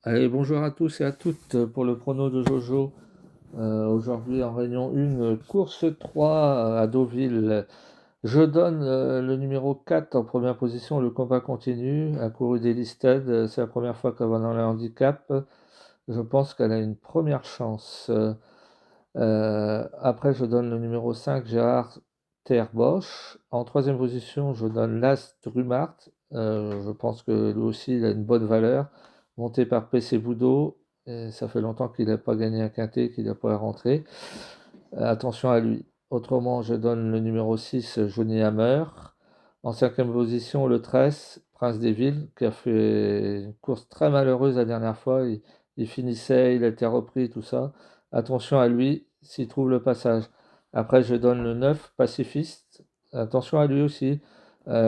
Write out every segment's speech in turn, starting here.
Allez, bonjour à tous et à toutes pour le prono de Jojo. Aujourd'hui en réunion 1, course 3 à Deauville. Je donne le numéro 4 en première position, le combat continue, a couru des listed. C'est la première fois qu'elle va dans le handicap. Je pense qu'elle a une première chance. Après, je donne le numéro 5, Gérard Terbosch. En troisième position, je donne l'As Drumart. Je pense que lui aussi, il a une bonne valeur. Monté par PC Boudot. Et ça fait longtemps qu'il n'a pas gagné un quintet, qu'il n'a pas rentré. Attention à lui. Autrement, je donne le numéro 6, Johnny Hammer. En cinquième position, le 13, Prince des Villes, qui a fait une course très malheureuse la dernière fois. Il finissait, il a été repris, tout ça. Attention à lui s'il trouve le passage. Après, je donne le 9, Pacifiste. Attention à lui aussi.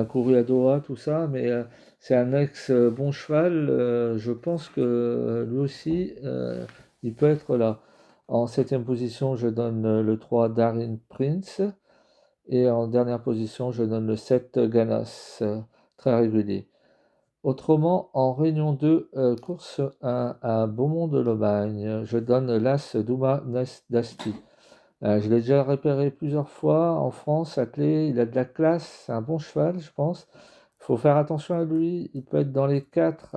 Couru à Doha, tout ça, mais c'est un ex-bon cheval. Je pense que lui aussi, il peut être là. En septième position, je donne le 3, Darin Prince. Et en dernière position, je donne le 7, Ganas, très régulier. Autrement, en réunion 2, course 1 à Beaumont-de-Lomagne, je donne l'As Douma Dasti. Je l'ai déjà repéré plusieurs fois en France, attelé, il a de la classe, c'est un bon cheval, je pense. Il faut faire attention à lui, il peut être dans les 4.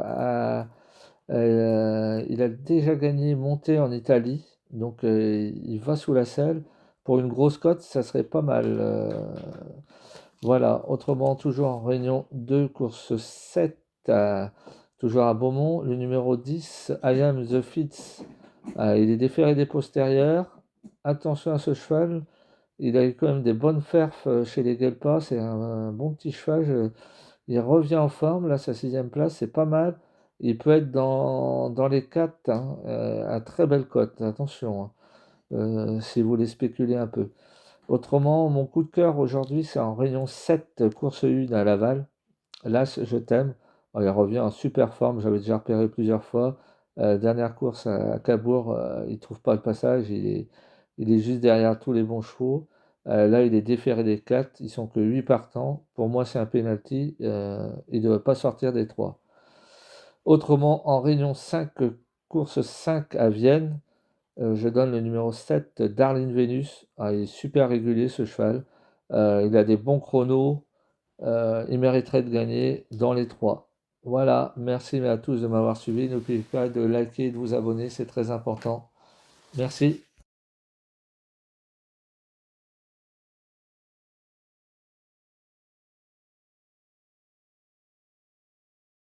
Il a déjà gagné monté en Italie, donc il va sous la selle. Pour une grosse cote, ça serait pas mal. Voilà, autrement, toujours en réunion 2, course 7, toujours à Beaumont, le numéro 10, I Am the Fitz. Il est déféré des postérieurs. Attention à ce cheval, il a eu quand même des bonnes perfs chez les Guelpas, c'est un bon petit cheval. Il revient en forme, là, sa sixième place, c'est pas mal. Il peut être dans les 4, hein, à très belle cote, attention, hein, si vous voulez spéculer un peu. Autrement, mon coup de cœur aujourd'hui, c'est en réunion 7, course 1 à Laval. Là, je t'aime. Il revient en super forme, j'avais déjà repéré plusieurs fois. Dernière course à Cabourg, il ne trouve pas le passage, il est juste derrière tous les bons chevaux. Là, il est déféré des 4, ils sont que 8 partants. Pour moi, c'est un penalty, il ne devrait pas sortir des 3. Autrement, en réunion 5, course 5 à Vienne, je donne le numéro 7, Darling Venus. Il est super régulier ce cheval. Il a des bons chronos. Il mériterait de gagner dans les 3. Voilà, merci à tous de m'avoir suivi. N'oubliez pas de liker et de vous abonner, c'est très important. Merci.